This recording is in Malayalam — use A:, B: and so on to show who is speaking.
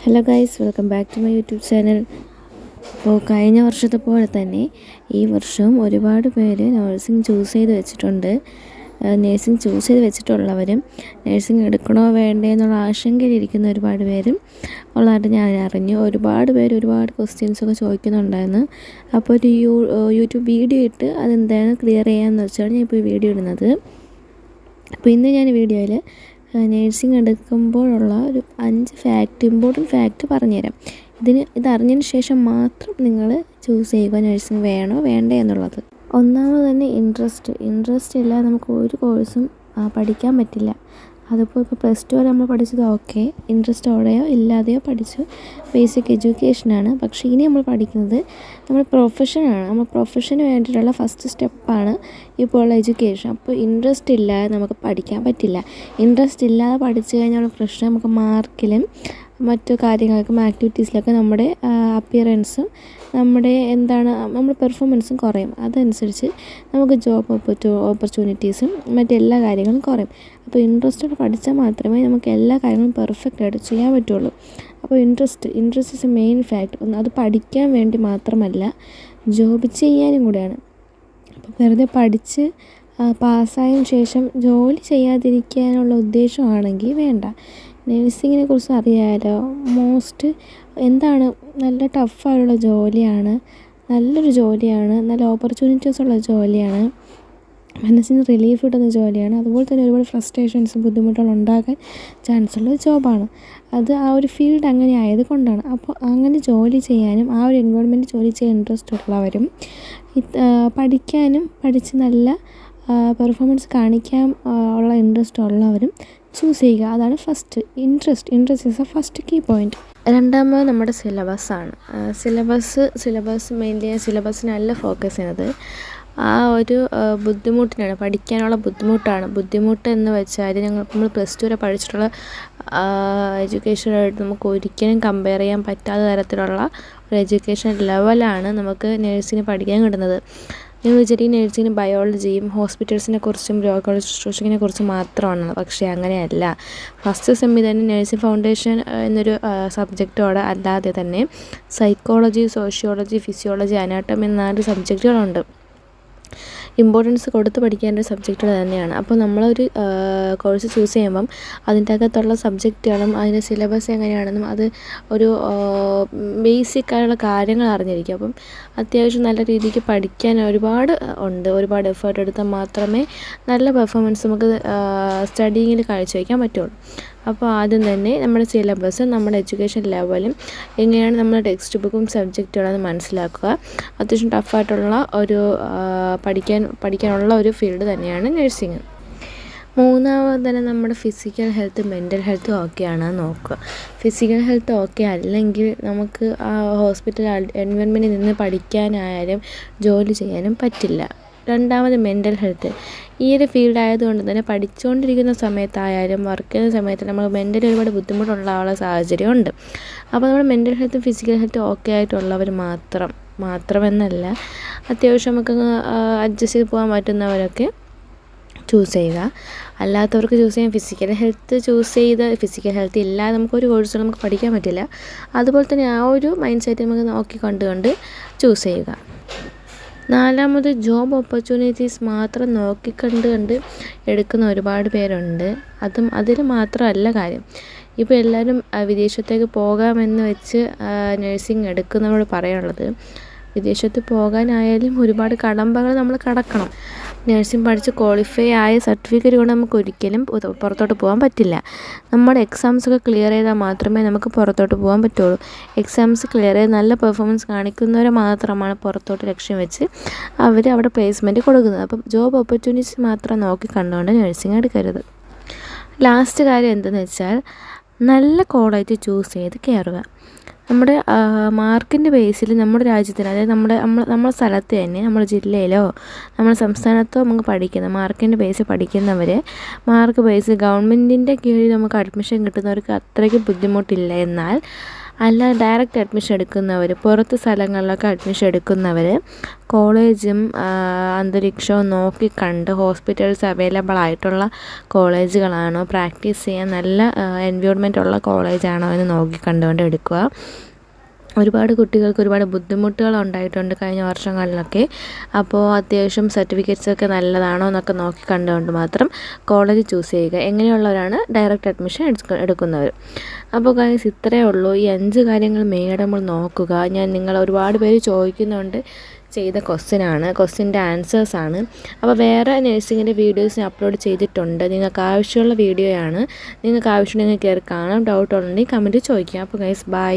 A: Hello guys, welcome back to my YouTube channel. അപ്പോൾ കഴിഞ്ഞ വർഷത്തെ പോലെ തന്നെ ഈ വർഷവും ഒരുപാട് പേര് നഴ്സിംഗ് ചൂസ് ചെയ്ത് വെച്ചിട്ടുണ്ട്. നഴ്സിംഗ് ചൂസ് ചെയ്ത് വെച്ചിട്ടുള്ളവരും നഴ്സിംഗ് എടുക്കണോ വേണ്ടേ എന്നുള്ള ആശങ്കയിലിരിക്കുന്ന ഒരുപാട് പേരും ഉള്ളതായിട്ട് ഞാൻ അറിഞ്ഞു. ഒരുപാട് പേര് ഒരുപാട് ക്വസ്റ്റ്യൻസൊക്കെ ചോദിക്കുന്നുണ്ടായിരുന്നു. അപ്പോൾ ഒരു യൂട്യൂബ് വീഡിയോ ഇട്ട് അതെന്താണ് ക്ലിയർ ചെയ്യാമെന്ന് വെച്ചാണ് ഞാൻ ഇപ്പോൾ ഈ വീഡിയോ ഇടുന്നത്. അപ്പോൾ ഇന്ന് ഞാൻ വീഡിയോയിൽ നഴ്സിംഗ് എടുക്കുമ്പോഴുള്ള ഒരു 5 ഇമ്പോർട്ടൻറ്റ് ഫാക്റ്റ് പറഞ്ഞുതരാം. ഇതറിഞ്ഞതിന് ശേഷം മാത്രം നിങ്ങൾ ചൂസ് ചെയ്യുക നഴ്സിംഗ് വേണോ വേണ്ടേ എന്നുള്ളത്. ഒന്നാമത് തന്നെ ഇൻട്രസ്റ്റ് ഇല്ലാതെ നമുക്ക് ഒരു കോഴ്സും പഠിക്കാൻ പറ്റില്ല. അതിപ്പോൾ +2 വരെ നമ്മൾ പഠിച്ചത് ഓക്കെ, ഇൻട്രസ്റ്റോടെയോ ഇല്ലാതെയോ പഠിച്ചു, ബേസിക് എഡ്യൂക്കേഷനാണ്. പക്ഷേ ഇനി നമ്മൾ പഠിക്കുന്നത് നമ്മൾ പ്രൊഫഷനാണ്. നമ്മൾ പ്രൊഫഷന് വേണ്ടിയിട്ടുള്ള ഫസ്റ്റ് സ്റ്റെപ്പാണ് ഇപ്പോൾ ഉള്ള എഡ്യൂക്കേഷൻ. അപ്പോൾ ഇൻട്രസ്റ്റ് ഇല്ലാതെ നമുക്ക് പഠിക്കാൻ പറ്റില്ല. ഇൻട്രസ്റ്റ് ഇല്ലാതെ പഠിച്ചു കഴിഞ്ഞാൽ പ്രശ്നം നമുക്ക് മാർക്കിലും മറ്റു കാര്യങ്ങൾക്കും ആക്ടിവിറ്റീസിലൊക്കെ നമ്മുടെ അപ്പിയറൻസും നമ്മുടെ പെർഫോമൻസും കുറയും. അതനുസരിച്ച് നമുക്ക് ജോബ് ഓപ്പർച്യൂണിറ്റീസും മറ്റെല്ലാ കാര്യങ്ങളും കുറയും. അപ്പോൾ ഇൻട്രസ്റ്റോടെ പഠിച്ചാൽ മാത്രമേ നമുക്ക് എല്ലാ കാര്യങ്ങളും പെർഫെക്റ്റ് ആയിട്ട് ചെയ്യാൻ പറ്റുള്ളൂ. അപ്പോൾ interest is A main fact. അത് പഠിക്കാൻ വേണ്ടി മാത്രമല്ല, ജോബ് ചെയ്യാനും കൂടെയാണ്. അപ്പോൾ വെറുതെ പഠിച്ച് പാസ്സായതിനു ശേഷം ജോലി ചെയ്യാതിരിക്കാനുള്ള ഉദ്ദേശമാണെങ്കിൽ വേണ്ട. നഴ്സിങ്ങിനെ കുറിച്ച് അറിയാമല്ലോ, നല്ല ടഫായുള്ള ജോലിയാണ്, നല്ലൊരു ജോലിയാണ്, നല്ല ഓപ്പർച്യൂണിറ്റീസ് ഉള്ള ജോലിയാണ്, മനസ്സിന് റിലീഫ് കിട്ടുന്ന ജോലിയാണ്. അതുപോലെ തന്നെ ഒരുപാട് ഫ്രസ്ട്രേഷൻസും ബുദ്ധിമുട്ടുകളും ഉണ്ടാകാൻ ചാൻസ് ഉള്ള ജോബാണ്. അത് ആ ഒരു ഫീൽഡ് അങ്ങനെ ആയതുകൊണ്ടാണ്. അപ്പോൾ അങ്ങനെ ജോലി ചെയ്യാനും ആ ഒരു എൻവയോൺമെൻറ്റ് ജോലി ചെയ്യാൻ ഇൻട്രസ്റ്റ് ഉള്ളവരും പഠിക്കാനും പഠിച്ച് നല്ല പെർഫോമൻസ് കാണിക്കാൻ ഉള്ള ഇൻട്രസ്റ്റ് ഉള്ളവരും ചൂസ് ചെയ്യുക. അതാണ് first. Interest is a first key point. രണ്ടാമത് നമ്മുടെ സിലബസ്സാണ്. മെയിൻലി സിലബസിനല്ല ഫോക്കസ് ചെയ്യുന്നത്, ആ ഒരു ബുദ്ധിമുട്ടിനാണ്, പഠിക്കാനുള്ള ബുദ്ധിമുട്ടാണ്. ബുദ്ധിമുട്ട് എന്ന് വെച്ചാൽ നമ്മൾ +2 വരെ പഠിച്ചിട്ടുള്ള എഡ്യൂക്കേഷനായിട്ട് നമുക്ക് ഒരിക്കലും കമ്പയർ ചെയ്യാൻ പറ്റാത്ത തരത്തിലുള്ള ഒരു എഡ്യൂക്കേഷൻ ലെവലാണ് നമുക്ക് നഴ്സിംഗ് പഠിക്കാൻ കിട്ടുന്നത്. നിങ്ങൾ വിചാരിക്കും നഴ്സിംഗിന് ബയോളജിയും ഹോസ്പിറ്റൽസിനെ കുറിച്ചും രോഗികളുടെ ശുശ്രൂഷകിനെ കുറിച്ചും മാത്രമാണ്. പക്ഷേ അങ്ങനെയല്ല. ഫസ്റ്റ് സെമ്മിൽ തന്നെ നഴ്സിംഗ് ഫൗണ്ടേഷൻ എന്നൊരു സബ്ജക്റ്റോടെ അല്ലാതെ തന്നെ സൈക്കോളജി, സോഷ്യോളജി, ഫിസിയോളജി, അനാട്ടമി എന്ന 4 സബ്ജക്റ്റുകളുണ്ട്. ഇമ്പോർട്ടൻസ് കൊടുത്ത് പഠിക്കേണ്ട ഒരു സബ്ജക്റ്റുകൾ തന്നെയാണ്. അപ്പോൾ നമ്മളൊരു കോഴ്സ് ചൂസ് ചെയ്യുമ്പം അതിൻ്റെ അകത്തുള്ള സബ്ജക്റ്റുകളും അതിൻ്റെ സിലബസ് എങ്ങനെയാണെന്നും അത് ഒരു ബേസിക്കായുള്ള കാര്യങ്ങൾ അറിഞ്ഞിരിക്കും. അപ്പം അത്യാവശ്യം നല്ല രീതിക്ക് പഠിക്കാൻ ഒരുപാട് എഫേർട്ട് എടുത്താൽ മാത്രമേ നല്ല പെർഫോമൻസ് നമുക്ക് സ്റ്റഡിങ്ങിൽ കാഴ്ചവയ്ക്കാൻ പറ്റുള്ളൂ. അപ്പോൾ ആദ്യം തന്നെ നമ്മുടെ സിലബസ്, നമ്മുടെ എഡ്യൂക്കേഷൻ ലെവലും എങ്ങനെയാണ് നമ്മുടെ ടെക്സ്റ്റ് ബുക്കും സബ്ജക്റ്റുകളെന്ന് മനസ്സിലാക്കുക. അത്യാവശ്യം ടഫായിട്ടുള്ള ഒരു പഠിക്കാനുള്ള ഒരു ഫീൽഡ് തന്നെയാണ് നഴ്സിംഗ്. മൂന്നാമത് തന്നെ നമ്മുടെ ഫിസിക്കൽ ഹെൽത്ത്, മെൻ്റൽ ഹെൽത്ത് ഓക്കെയാണ് നോക്കുക. ഫിസിക്കൽ ഹെൽത്ത് ഓക്കെ അല്ലെങ്കിൽ നമുക്ക് ആ ഹോസ്പിറ്റൽ എൻവയോൺമെൻറ്റിൽ നിന്ന് പഠിക്കാനായാലും ജോലി ചെയ്യാനും പറ്റില്ല. രണ്ടാമത് മെൻ്റൽ ഹെൽത്ത്. ഈ ഒരു ഫീൽഡ് ആയതുകൊണ്ട് തന്നെ പഠിച്ചുകൊണ്ടിരിക്കുന്ന സമയത്തായാലും വർക്ക് ചെയ്യുന്ന സമയത്തായാലും നമുക്ക് മെൻ്റലി ഒരുപാട് ബുദ്ധിമുട്ടുണ്ടാകാനുള്ള സാഹചര്യമുണ്ട്. അപ്പോൾ നമ്മുടെ മെൻ്റൽ ഹെൽത്തും ഫിസിക്കൽ ഹെൽത്തും ഓക്കെ ആയിട്ടുള്ളവർ മാത്രമെന്നല്ല, അത്യാവശ്യം നമുക്ക് അഡ്ജസ്റ്റ് ചെയ്ത് പോകാൻ പറ്റുന്നവരൊക്കെ ചൂസ് ചെയ്യുക. അല്ലാത്തവർക്ക് ചൂസ് ചെയ്യാൻ ഫിസിക്കൽ ഹെൽത്ത് ഇല്ലാതെ നമുക്കൊരു കോഴ്സ് നമുക്ക് പഠിക്കാൻ പറ്റില്ല. അതുപോലെ തന്നെ ആ ഒരു മൈൻഡ് സെറ്റ് നമുക്ക് നോക്കിക്കണ്ടുകൊണ്ട് ചൂസ് ചെയ്യുക. നാലാമത് ജോബ് ഓപ്പർച്യൂണിറ്റീസ് മാത്രം നോക്കിക്കണ്ട് എടുക്കുന്ന ഒരുപാട് പേരുണ്ട്. അതിൽ മാത്രമല്ല കാര്യം. ഇപ്പോൾ എല്ലാവരും വിദേശത്തേക്ക് പോകാമെന്ന് വെച്ച് നഴ്സിംഗ് എടുക്കുന്നവരോട് പറയാനുള്ളത്, വിദേശത്ത് പോകാനായാലും ഒരുപാട് കടമ്പകൾ നമ്മൾ കടക്കണം. നഴ്സിംഗ് പഠിച്ച് ക്വാളിഫൈ ആയ സർട്ടിഫിക്കറ്റ് കൊണ്ട് നമുക്ക് ഒരിക്കലും പുറത്തോട്ട് പോകാൻ പറ്റില്ല. നമ്മുടെ എക്സാംസൊക്കെ ക്ലിയർ ചെയ്താൽ മാത്രമേ നമുക്ക് പുറത്തോട്ട് പോകാൻ പറ്റുള്ളൂ. എക്സാംസ് ക്ലിയർ ചെയ്ത് നല്ല പെർഫോമൻസ് കാണിക്കുന്നവരെ മാത്രമാണ് പുറത്തോട്ട് ലക്ഷ്യം വെച്ച് അവർ അവിടെ പ്ലേസ്മെൻറ്റ് കൊടുക്കുന്നത്. അപ്പം ജോബ് ഓപ്പർച്യൂണിറ്റീസ് മാത്രം നോക്കി കണ്ടുകൊണ്ട് നഴ്സിംഗ് എടുക്കരുത്. ലാസ്റ്റ് കാര്യം എന്തെന്ന് വെച്ചാൽ, നല്ല കോളേജ് ചൂസ് ചെയ്ത് കയറുക. നമ്മുടെ മാർക്കിൻ്റെ ബേസിൽ നമ്മുടെ രാജ്യത്തിന്, അതായത് നമ്മുടെ സ്ഥലത്ത് തന്നെ, നമ്മുടെ ജില്ലയിലോ നമ്മുടെ സംസ്ഥാനത്തോ നമുക്ക് പഠിക്കുന്ന മാർക്കിൻ്റെ ബേസിൽ പഠിക്കുന്നവർ മാർക്ക് ബേസ് ഗവൺമെൻറ്റിൻ്റെ കീഴിൽ നമുക്ക് അഡ്മിഷൻ കിട്ടുന്നവർക്ക് അത്രയ്ക്ക് ബുദ്ധിമുട്ടില്ല. എന്നാൽ അല്ല ഡയറക്റ്റ് അഡ്മിഷൻ എടുക്കുന്നവർ, പുറത്ത് സ്ഥലങ്ങളിലൊക്കെ അഡ്മിഷൻ എടുക്കുന്നവർ കോളേജും അന്തരീക്ഷവും നോക്കിക്കണ്ട് ഹോസ്പിറ്റൽസ് അവൈലബിൾ ആയിട്ടുള്ള കോളേജുകളാണോ, പ്രാക്ടീസ് ചെയ്യാൻ നല്ല എൻവയോൺമെൻ്റ് ഉള്ള കോളേജാണോ എന്ന് നോക്കിക്കണ്ടുകൊണ്ട് എടുക്കുക. ഒരുപാട് കുട്ടികൾക്ക് ഒരുപാട് ബുദ്ധിമുട്ടുകൾ ഉണ്ടായിട്ടുണ്ട് കഴിഞ്ഞ വർഷങ്ങളിലൊക്കെ. അപ്പോൾ അത്യാവശ്യം സർട്ടിഫിക്കറ്റ്സൊക്കെ നല്ലതാണോ എന്നൊക്കെ നോക്കി കണ്ടുകൊണ്ട് മാത്രം കോളേജ് ചൂസ് ചെയ്യുക. എങ്ങനെയുള്ളവരാണ് ഡയറക്റ്റ് അഡ്മിഷൻ എടുക്കുന്നവർ. അപ്പോൾ ഗൈസ് ഇത്രയേ ഉള്ളൂ. ഈ 5 കാര്യങ്ങൾ മെയിനായിട്ട് നമ്മൾ നോക്കുക. ഞാൻ നിങ്ങൾ ഒരുപാട് പേര് ചോദിക്കുന്നുണ്ട് ചെയ്ത ക്വസ്റ്റ്യൻ്റെ ആൻസേഴ്സാണ്. അപ്പോൾ വേറെ നഴ്സിങ്ങിൻ്റെ വീഡിയോസ് ഞാൻ അപ്ലോഡ് ചെയ്തിട്ടുണ്ട്. നിങ്ങൾക്ക് ആവശ്യമുള്ള വീഡിയോയാണ്. നിങ്ങൾക്ക് ആവശ്യമുണ്ടെങ്കിൽ കയറി കാണാം. ഡൗട്ട് ഉണ്ടെങ്കിൽ കമൻറ്റ് ചോദിക്കാം. അപ്പോൾ ഗൈസ് ബൈ.